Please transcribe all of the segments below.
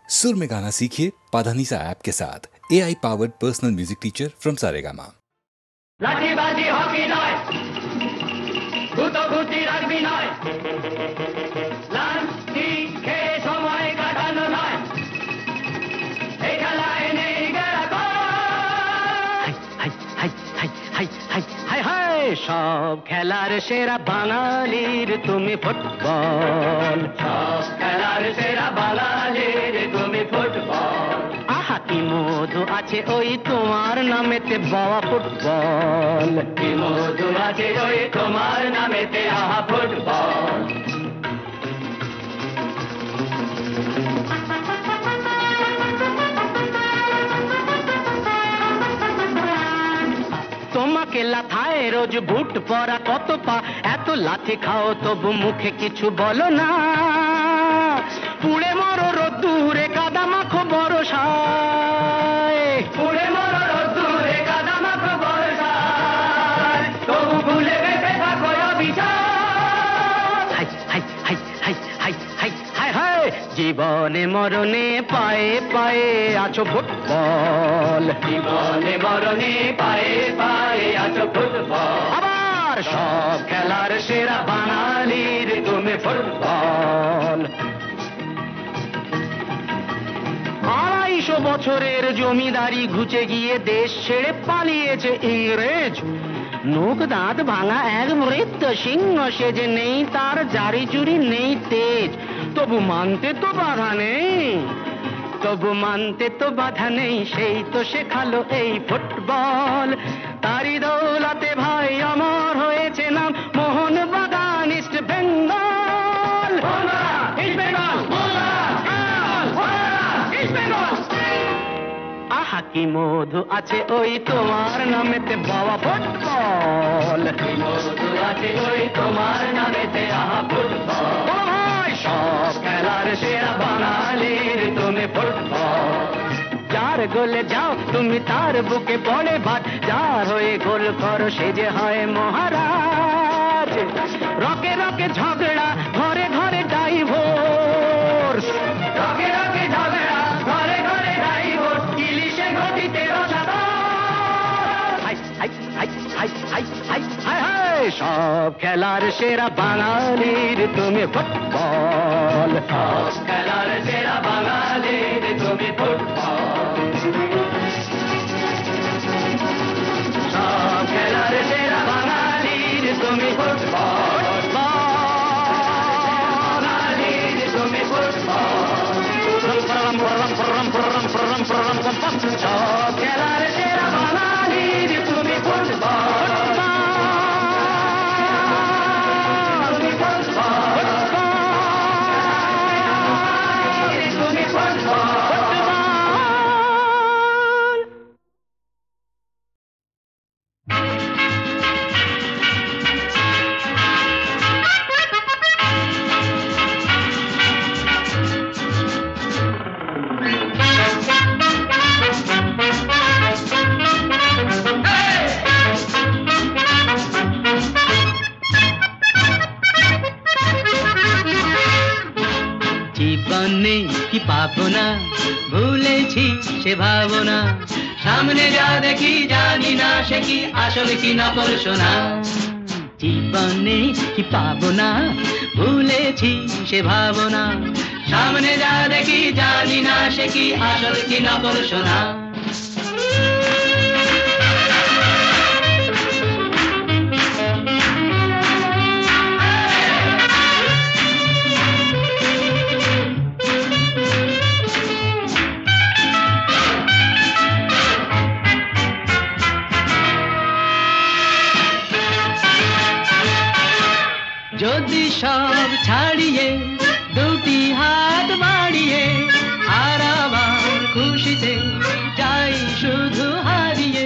सुर में गाना सीखिए पाधानीसा ऐप के साथ। AI powered personal music teacher from Saregama. লাঠি বাজি হকি নয়, গুটি রাখবি নয়, লাঠি খেয়ে সময় কাটানো নয়, এই খেলায় নেই সব খেলার সেরা বাঙালির তুমি ফুটবল, সব খেলার সেরা বাঙালির তুমি ফুটবল। আহা কি মধু আছে ওই তোমার নামেতে বাবা ফুটবল, কি মধু আছে ওই তোমার নামেতে আহা ফুটবল। তোমাকে লাথায় রোজ বুট পরা কত পা, এত লাথি খাও তবু মুখে কিছু বলো না, পুড়ে মরো রোদ্দুরে কাদা মাখো বরসায়, পুড়ে মরো রোদ্দুরে কাদা মাখো বরসায়, তবু ভুলে বেঁচে থাকো অবিচার। হাই হাই হাই হাই হাই হাই হাই হাই, জীবনে মরণে পায়ে পায়ে আছো ফুটবল, জীবনে মরণে পায়ে পায়ে আছো ফুটবল। আবার সব খেলার সেরা বাঙালির তুমি ফুটবল। 250 বছরের জমিদারি ঘুচে গিয়ে দেশ ছেড়ে পালিয়েছে ইংরেজ, নোক দাঁত ভাঙা এক মৃত সিংহ সেজে, নেই তার জারি জুরি নেই তেজ, তবু মানতে তো বাধা নেই, তবু মানতে তো বাধা নেই, সেই তো শেখালো এই ফুটবল। তারি দৌলতে ভাই অমর হয়েছে নাম মোহনবাগান ইস্ট বেঙ্গল। আহা কি মধু আছে ওই তোমার নামেতে বাবা ফুটবল, কি মধু আছে ওই তোমার নামেতে আহা ফুটবল। সব খেলার সেরা বাঙালির তুমি ফুটবল। যার গোলে যাও তুমি তার বুকে পড়ে ভাত, যার হয়ে গোল করো সে যে হয় মহারাজ। রকে রকে ঝগড়া ঘরে ঘরে ডাইভোর্স, রকে রকে ঝগড়া ঘরে ঘরে ডাইভোর্স, ইলিশে ঘটিতে রসাদা। হাই হাই হাই হাই হাই হাই হাই হাই, সব খেলার সেরা বাঙালির তুমি ফুটবল, সব খেলার সেরা বাঙালির তুমি ফুটবল। সব খেলার সেরা বাঙালির তুমি ফুটবল, বাঙালির তুমি ফুটবল। সব খেলার সেরা বাঙালির তুমি ফুটবল। জীবনে কি পাবো না, ভুলেছি সে ভাবনা, সামনে যা দেখি জানি না সে কি আসল কি নকল সোনা। জীবনে কি পাবো না, ভুলেছি সে ভাবনা, সামনে যা দেখি জানি না সে কি আসল কি নকল সোনা। যদি সব ছাড়িয়ে দুটি হাত বাড়িয়ে আর আবার খুশিতে যাই শুধু হারিয়ে,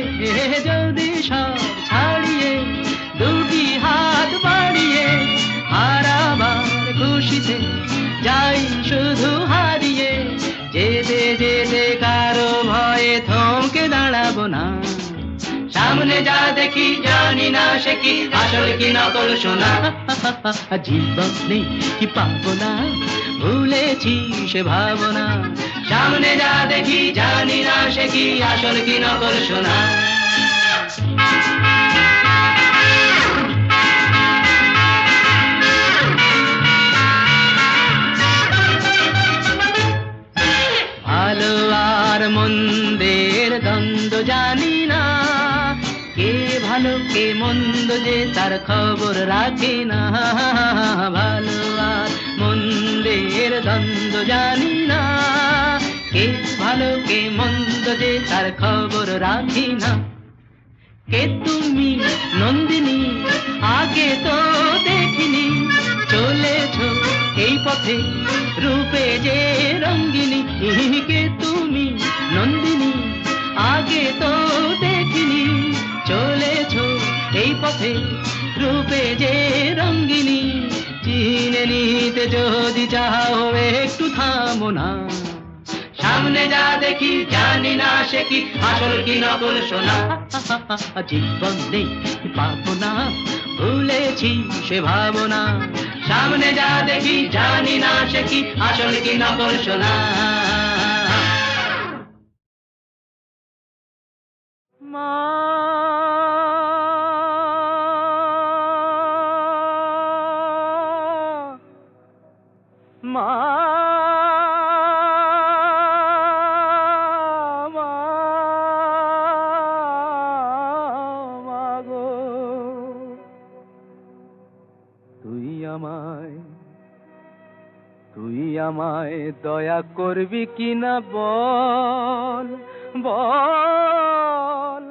যদি সব ছাড়িয়ে দুটি হাত বাড়িয়ে আর আবার খুশিতে যাই শুধু হারিয়ে, যেতে যেতে কারো ভয়ে থমকে দাঁড়াবো না, সামনে যা দেখি জানি না সে কি আসল কি নকল সোনা। জীবনে কি পাবো না, ভুলেছি সে ভাবনা, সামনে যা দেখি জানি না সে কি আসল কি নকল সোনা। ভালো আর মন্দের দ্বন্দ্ব জানি না, কে ভালো কে মন্দ যে তার খবর রাখি না। ভালো আর মন্দের দ্বন্দ্ব জানি না, কে ভালো কে মন্দ যে তার খবর রাখি না। কে তুমি নন্দিনী আগে তো দেখিনি, চলেছ এই পথে রূপে যে রঙ্গিনী। কে তুমি নন্দিনী আগে তো দেখিনি, চলেছ এই পথে রূপে যে রঙ্গিনী। চিনে নিতে যদি চাও একটু থামো না, সামনে যা দেখি জানি না সে কি আসল কি নকল সোনা। জীবন নেই পাবো না, ভুলেছি সে ভাবনা। সামনে যা দেখি জানি না সে কি আসল কি নকল সোনা। মা মা তুই আমায় দয়া করবি কিনা বল বল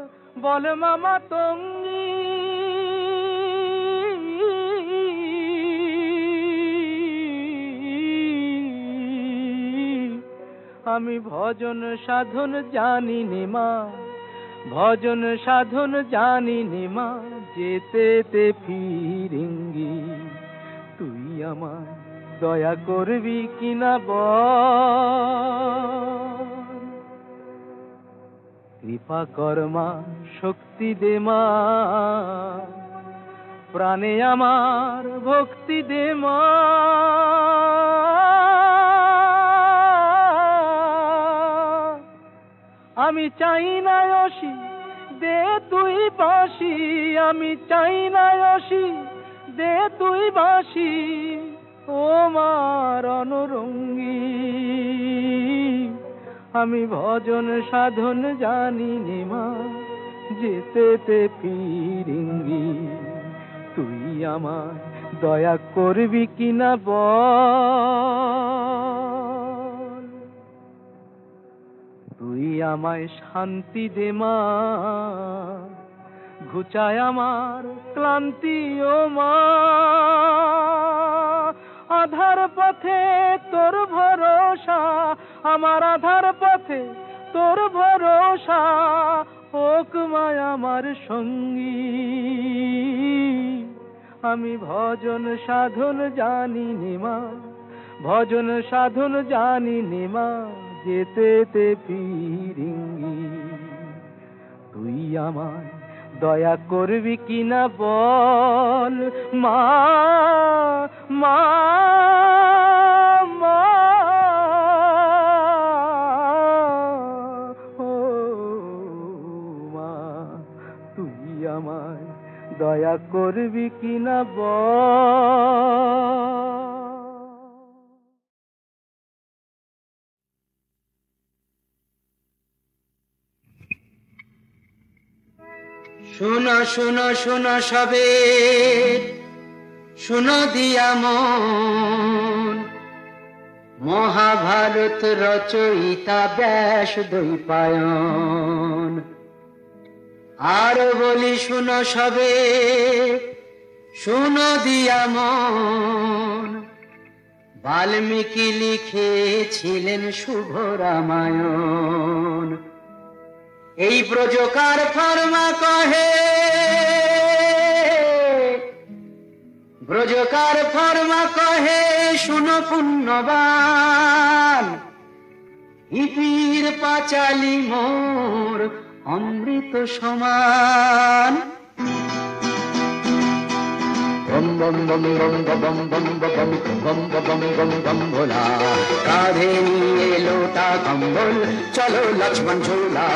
বল মামা তঙ্গি। আমি ভজন সাধন জানি নে মা, ভজন সাধন জানি নে মা, যেতে ফিরিঙ্গি। তুই আমায় দয়া করবি কিনা বল। কৃপা কর মা, শক্তি দে মা, প্রাণে আমার ভক্তি দে মা। আমি চাই না অসি দে তুই বাঁশি, আমি চাই না অসি দে তুই বাঁশি। ও মার অনুরঙ্গী আমি ভজন সাধন জানি নে মা, যেতে ফিরিঙ্গি। তুই আমায় দয়া করবি কিনা বল। তুই আমায় শান্তি দে মা, ঘুচায় আমার ক্লান্তি ও মা। আধার পথে তোর ভরসা, আমার আধার পথে তোর ভরসা। হোক মায় আমার সঙ্গী, আমি ভজন সাধন জানি নে মা, ভজন সাধন জানি নে মা, যেতে ফিরিঙ্গি। তুই আমায় দয়া করবি কিনা বল মা মা মা। ও মা তুই আমায় দয়া করবি কিনা বল। শোনো শোনো শোনো সবে, শোনো দিয়া মন, মহাভারত রচয়িতা ব্যাস দ্বৈপায়ন। আর বলি শোনো সবে, শোনো দিয়া মন, বাল্মীকি লিখেছিলেন শুভ রামায়ণ। এই ব্রজকার ফর্মা কহে, ব্রজকার ফর্মা কহে শুনো পুণ্যবান, ইপির পাঁচালী মোর অমৃত সমান। बम बम बम बम बम बम बम बम बम बम बम भोला कांधे निये लोटा कंबल चलो लक्ष्मण झूला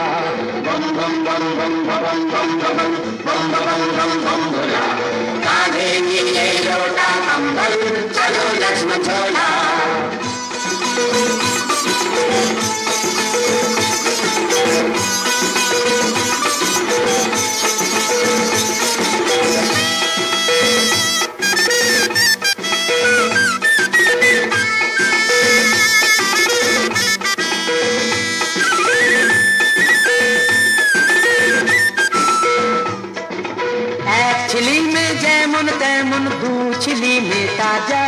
बम बम बम बम बम बम बम बम बम बम भोला कांधे निये लोटा कंबल चलो लक्ष्मण झूला छिली में जेमुन तेमुन दू छिली में ताजा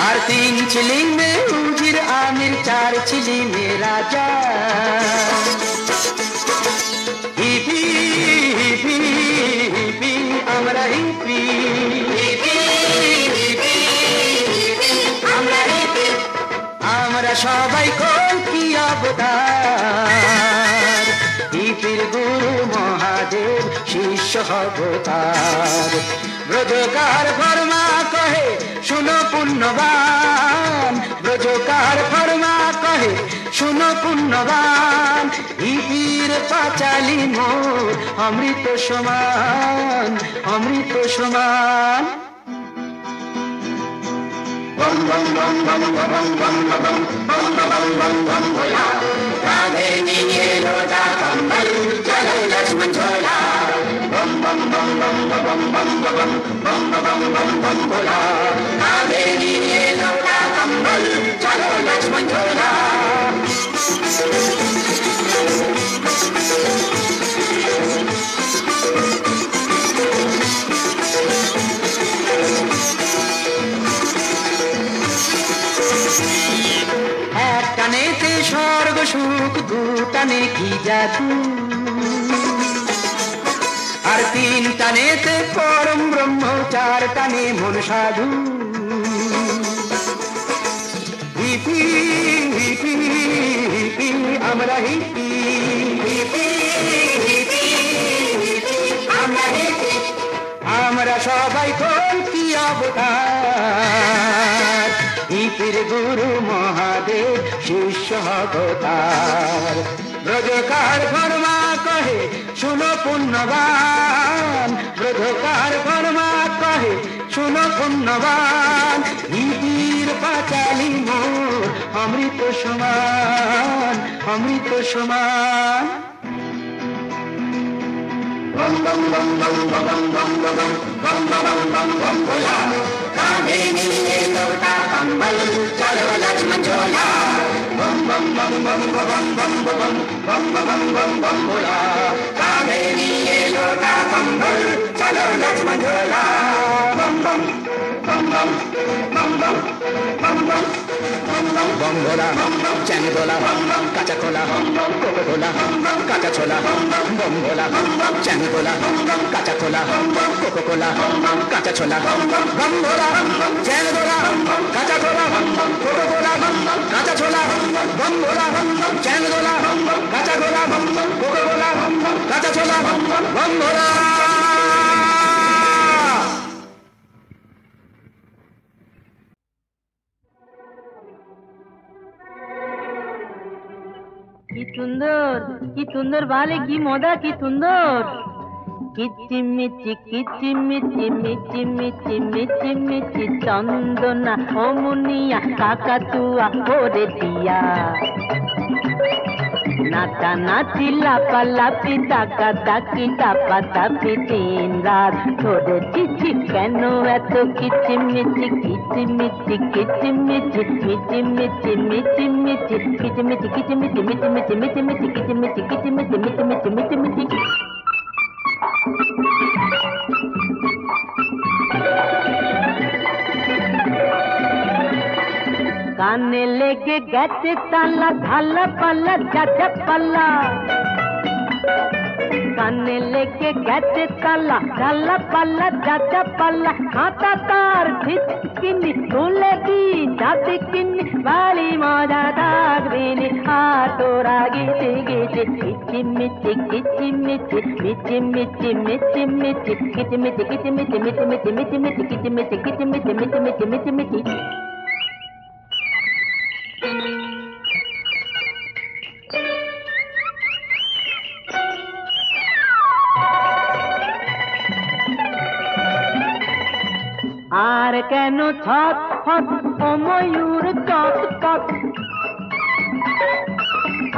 और तीन छिली में उजिर आमिर चार छिली में राजा हिपी हिपी हिपी हमरा हिपी हिपी हिपी हमरा हिपी हमरा सबाई कोन की अवतार हिपिर गुरु महादेव शिष्य अवतार ब्रजकार फरमा कहे सुनो पुण्यवान ब्रजकार फरमा कहे सुनो पुण्यवान हिपिर पाचाली मोर अमृत समान अमृत समान बम बम बम बम बम बम बम बम बम बम बम भोला कांधे निये लोटा कंबल चलो लक्ष्मण झूला बम बम बम बम बम बम बम बम बम बम बम भोला कांधे निये लोटा कंबल चलो लक्ष्मण झूला টানেতে স্বর্গ সুখ দু টানে কি জাদু আর তিন টানেতে পরম ব্রহ্ম চার টানে মন সাধু হিপি হিপি হিপি আমরা হিপি হিপি হিপি আমরা হিপি আমরা সবাই কোন কি অবতার हिपिर गुरु महादेव शिष्य अवतार ब्रजकार फरमा कहे सुनो पुण्यवान ब्रजकार फरमा कहे सुनो पुण्यवान हिपिर पाचाली मोर अमृत समान अमृत समान बम बम बम बम बम बम बम बम बम बम बम भोला कांधे निये लोटा कंबल चलो लक्ष्मण झूला बम बम बम बम बम बम बम बम बम बम बम भोला कांधे निये लोटा कंबल चलो लक्ष्मण झूला बम बम बम बम बम बम बम बम बम भोला चैन बोला काचा खोला कोको खोला काचा छोला बम भोला चैन बोला काचा खोला कोको कोला काचा छोला बम भोला चैन बोला काचा खोला कोको कोला काचा छोला बम भोला चैन बोला काचा खोला कोको कोला काचा छोला बम भोला কি সুন্দর বালে কি মজা কি সুন্দর কিচিমিচি কিচিমিচি মিচি মিচি মিচি মিচি চন্দনা অমুনিয়া কাকাতুয়া করে দিয়া নাচা নাচি লাপালাপি ডাকা ডাকি ডাপা ডাপি দিন রাত ধরে চিঠি কেন এত কিচিমিচি কিচিমিচি কিচিমিচি মিচি মিচি মিচি মিচি কিচিমিচি কিচিমিচি মিচি মিচি মিচি মিচি কিচিমিচি কিচিমিচি মিচি মিচি মিচি মিচি কানে লেগে গেছে তালা ঢালা পাল্লা যাজা পাল্লা কানে লেগে গেছে তালা ঢালা পাল্লা যাজা পাল্লা খাতা তার ঝিটকিনি তুলে দি যাতে কিনি বাড়ি মজা থাকবে রাগিনী তোরা গীতে গীতে কিচিমিচি কিচিমিচি মিচিমিচি মিচিমিচি কিচিমিচি কিচিমিচি মিচিমিচি মিচিমিচি কিচিমিচি কিচিমিচি মিচিমিচি মিচিমিচি আর কেন ছট ফট ও ময়ূর চট পট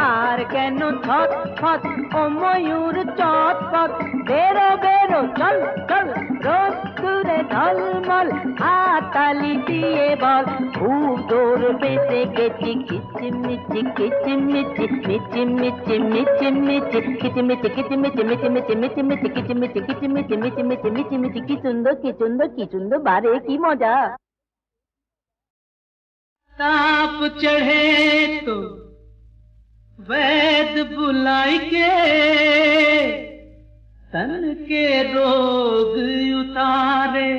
আর কেন ছট ফট ও ময়ূর চট পট বেরো বেরো চল চল রোজ দূরে ঢলমল হাততালি দিয়ে বল খুব দূর বেঁচে গেছি কিচিমিচি কিচিমিচি মিচিমিচি মিচিমিচি কিচিমিচি কিচিমিচি মিচিমিচি মিচিমিচি কিচিমিচি কিচিমিচি মিচিমিচি মিচিমিচি কি সুন্দর কি সুন্দর কি সুন্দর বারে কি মজা ताप चढ़े तो वैद बुलाई के तन के रोग उतारे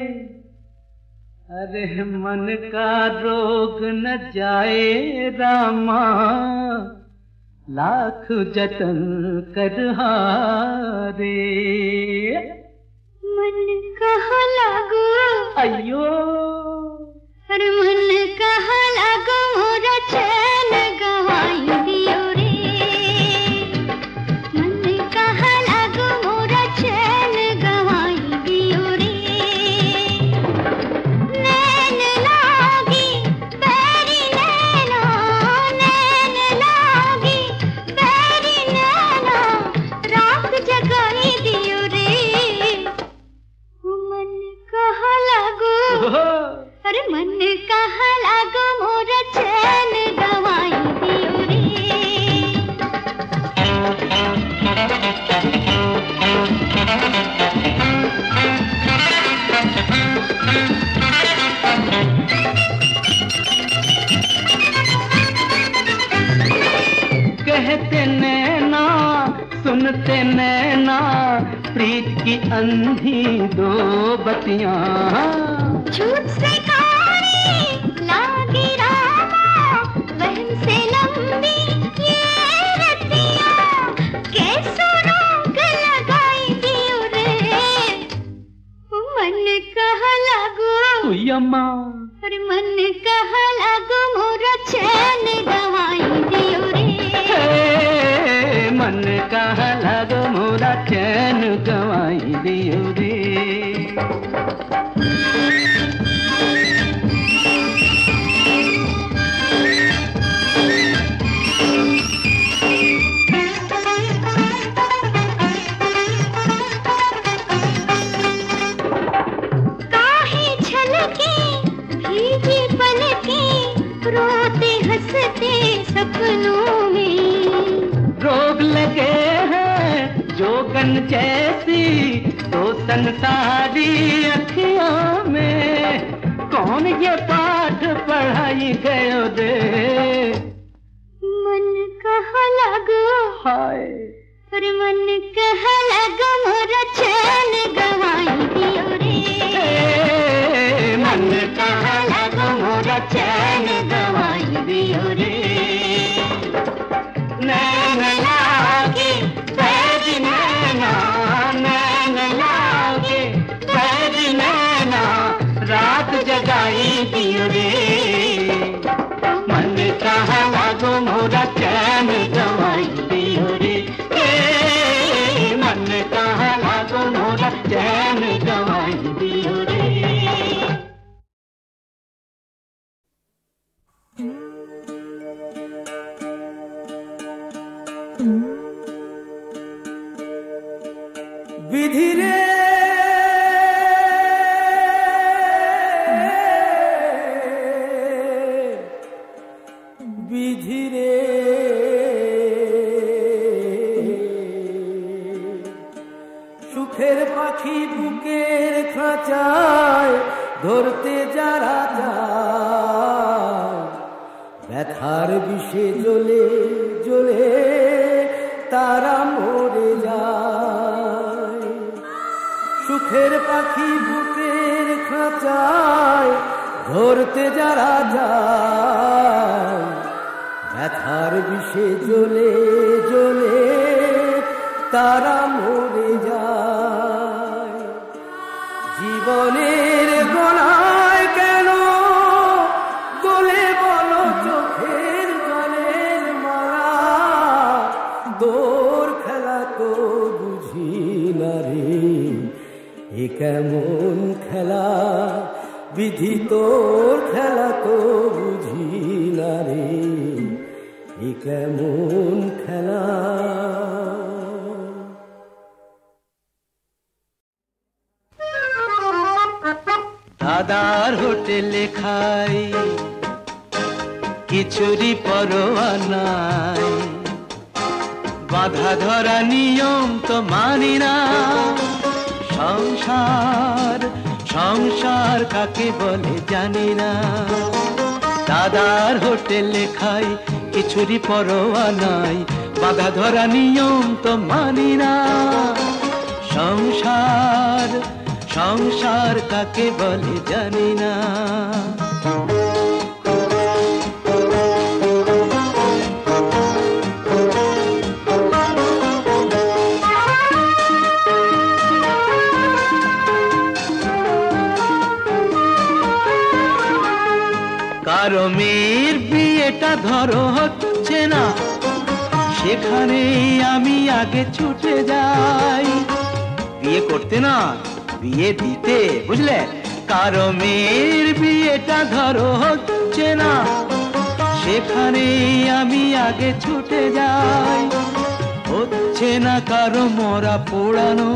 अरे मन का रोग न जाए रामा लाख जतन कर हारे मन कहाँ लागो अयो अरे मन कहाँ लागो मोरा चैन गवाई दियो रे मन कहाँ लागो मोरा चैन गवाई दियो रे नैन लागी बैरी नैना नैन लागी बैरी नैना रात जगाई दियो रे मन कहाँ लागो अरे मन कहाँ लागो मोरा चैन गवाई दियो रे कहते नैना सुनते नैना प्रीत की अंधी दो बत्तियां झूठ से काली लागी रामा वहम से लंबी ये रतियां कैसो रोग लगाई दियो रे मन कहाँ लागो अम्मा अरे मन कहाँ लागो मोरा चैन गवाई दियो रे मन कहाँ लागो मोरा चैन गवाई दियो रे रोते हंसते सपनों में रोग लगे हैं जोगन जैसी तो संसारी अखियों में कौन ये पाठ पढ़ाई गयो रे मन कहाँ लागो हाय अरे मन कहाँ लागो मोरा चैन गवाई दियो रे मन कहाँ लागो मोरा चैन गवाई दियो रे नैन लागे बैरी नैना नैन लागे बैरी नैना रात जगाई दियो रे मन कहाँ लागो मोरा चैन गवाई दियो रे मन कहाँ लागो मोरा चैन गवाई दियो रे विधि रे विधि रे সুখের পাখি বুকের খাঁচায় ধরতে যারা যায় ব্যথার বিষে জ্বলে জ্বলে তারা মরে যায় সুখের পাখি বুকের খাঁচায় ধরতে যারা যায় ব্যথার আকাশে জ্বলে জ্বলে তারা মরে যায়। জীবনের গলায় কেন গলে বলো চোখের জলের মালা, তোর খেলা তো বুঝি না রে, এ কেমন খেলা বিধি তোর খেলা তো বুঝি না রে, এ কেমন খেলা। দাদার হোটেলে খাই কিছুরই পরোয়া নাই, বাধা ধরা নিয়ম তো মানি না। সংসার সংসার কাকে বলে জানি না। দাদার হোটেলে খাই কিছুরই পরোয়া নাই, বাধা ধরা নিয়ম তো মানি না। সংসার সংসার কাকে বলে জানি না। কারো মেয়ের বিয়েটা ধরো হচ্ছে না, সেখানেই আমি আগে ছুটে যাই। বিয়ে করতে না, বিয়ে দিতে, বুঝলে? কারো মেয়ের বিয়েটা ধরো হচ্ছে না, সেখানেই আমি আগে ছুটে যাই। হচ্ছে না কারো মরা পোড়ানো,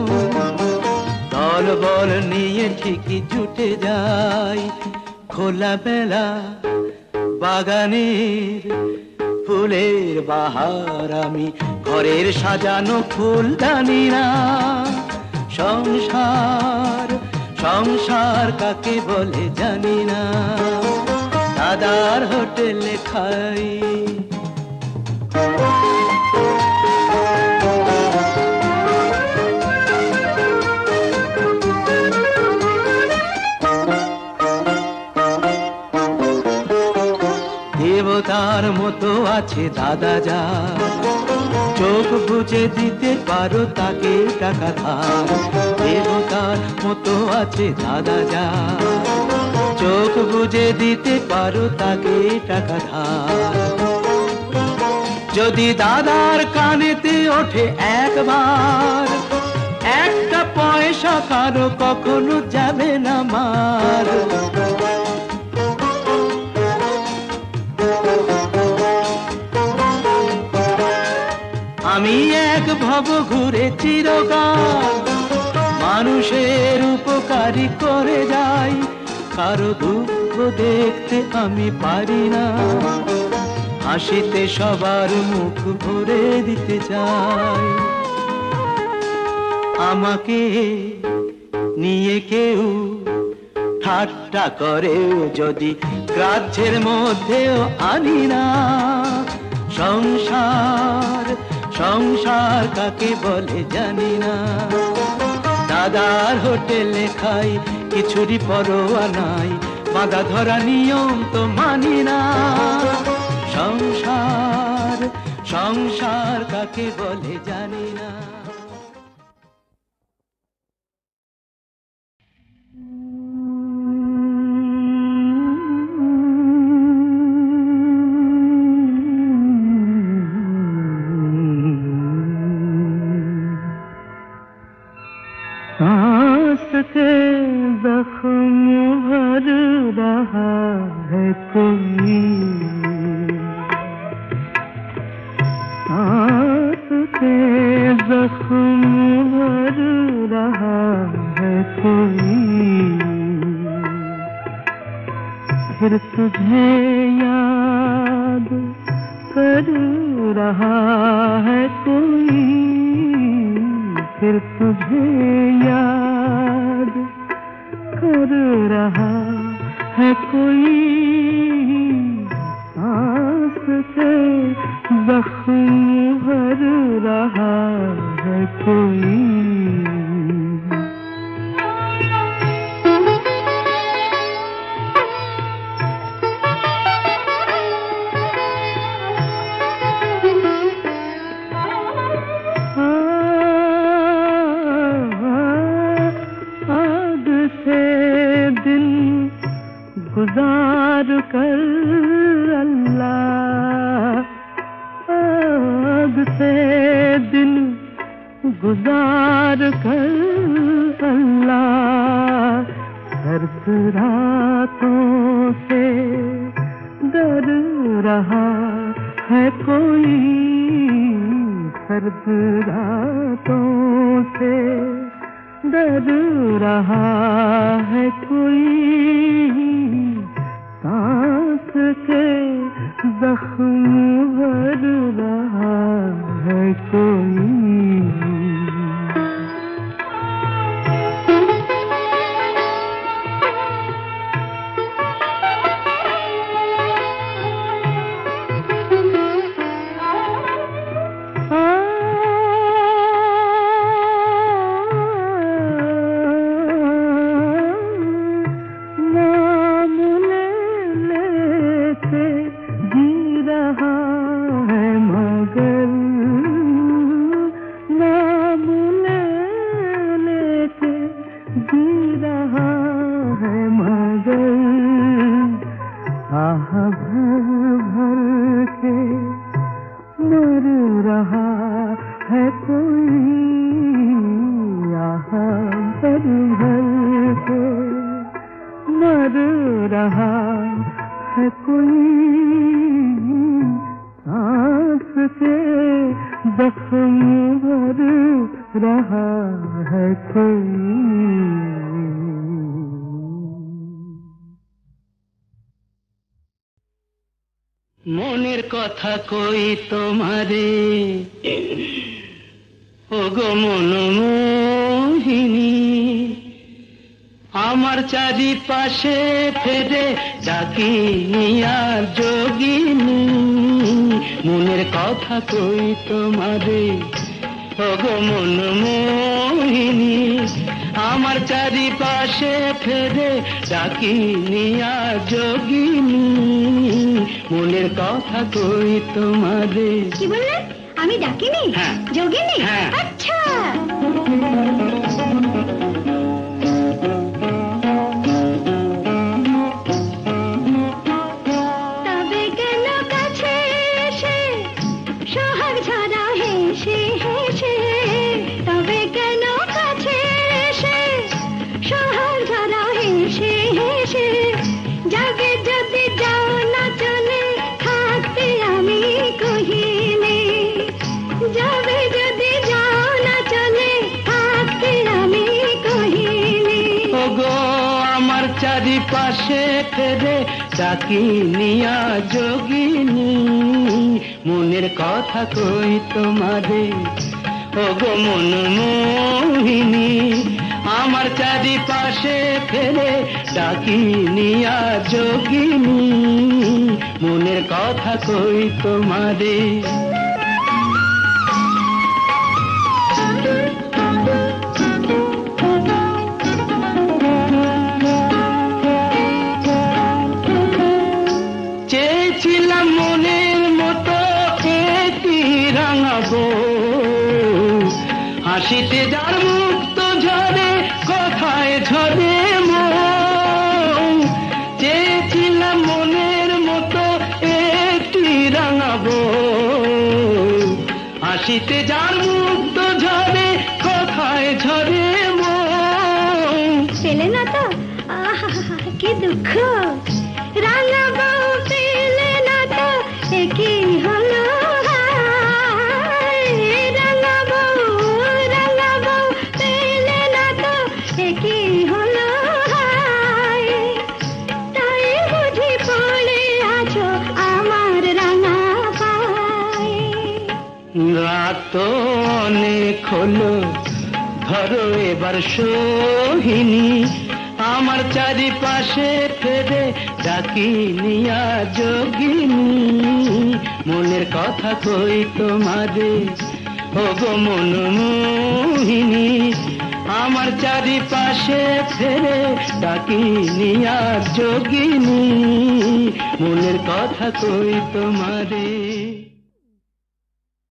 দল বল নিয়ে ঠিকই ছুটে যাই। খোলা বেলা বাগানের ফুলের বাহার আমি, ঘরের সাজানো ফুলদানি না। সংসার সংসার কাকে বলে জানি না। দাদার হোটেলে খাই দেবতার মতো আছে দাদা যা, চোখ বুঝে দিতে পারো তাকে টাকা ধার। দেবতার মতো আছে দাদা যা, চোখ বুঝে দিতে পারো তাকে টাকা ধার। যদি দাদার কানেতে ওঠে একবার, একটা পয়সা কারো কখনো যাবে না মার। আমি এক ভব ঘুরে চিরকাল, মানুষের উপকারী করে যাই। কারো দুঃখ দেখতে আমি পারি না, হাসিতে সবার মুখ ভরে দিতে চাই। আমাকে নিয়ে কেউ ঠাট্টা করেও যদি গ্রাহ্যের মধ্যেও আনি না। সংসার সংসার কাকে বলে জানি না। দাদার হোটেলে খাই কিছুরই পরোয়া নাই, বাধা ধরা নিয়ম তো মানি না। সংসার সংসার কাকে বলে জানি না। सांस के जख्म भर रहा है कोई, सांस के जख्म भर रहा है कोई। फिर तुझे याद कर रहा है कोई, फिर तुझे याद कर रहा है कोई। सांस से जख्म भर रहा है कोई। गुजार कर अल्लाह सर्द रातों से डर रहा है कोई, सर्द रातों से डर रहा है कोई, सांस के जख्म भर रहा है कोई। মনের কথা কই তোমারে ওগো মনমোহিনী, আমার চারিপাশে ফেরে ডাকি আর যোগিনী। মনের কথা কই তোমারে ওগো মনমোহিনী, আমার চারিপাশে ফেরে ডাকি আর যোগিনী। মনের কথা কই তোমারে। কি বললেন? আমি ডাকিনি? হ্যাঁ। যোগিনী? হ্যাঁ। আচ্ছা। তবে কেন কাছে এসে সোহাগ ঝরা হেসে হেসে, তবে কেন কাছে এসে সোহাগ ঝরা হেসে হেসে, জাগে যদি যাও না চলে থাকতে আমি কহিনি, যাবে যদি যাও না চলে থাকতে আমি কহিনি। ওগো আমার চারিপাশে ফেরে ডাকি নিয়া যোগিনী, মনের কথা কই তোমারে ওগো মনমোহিনী, আমার চারিপাশে ফেরে ডাকি নিয়া যোগিনী। মনের কথা কই তোমারে। চেয়েছিলাম মনের মতো একটি রাঙাবো, হাসিতে যার মুক্ত ঝরে কথায় ঝরে মন। চেয়েছিলাম মনের মতো একটি রাঙাবো, হাসিতে যার মুক্ত ঝরে কথায় ঝরে মন। পেলে না তো? আহা কি দুঃখ, রাঙাবো পেলে না তো কি হলো, রাঙাবো রাঙাবো পেলে না তো কি হলো, তাই বুঝি পড়ে আছো আমার রাঙা পায়ে। রাত তো অনেক হলো, ধরো এবার সোহিনী, আমার চারিপাশে ফেরে ডাকি নিয়া যোগিনী। মনের কথা কই তোমারে ওগো মনমোহিনী, আমার চারিপাশে ফেরে ডাকি নিয়া যোগিনী। মনের কথা কই তোমারে।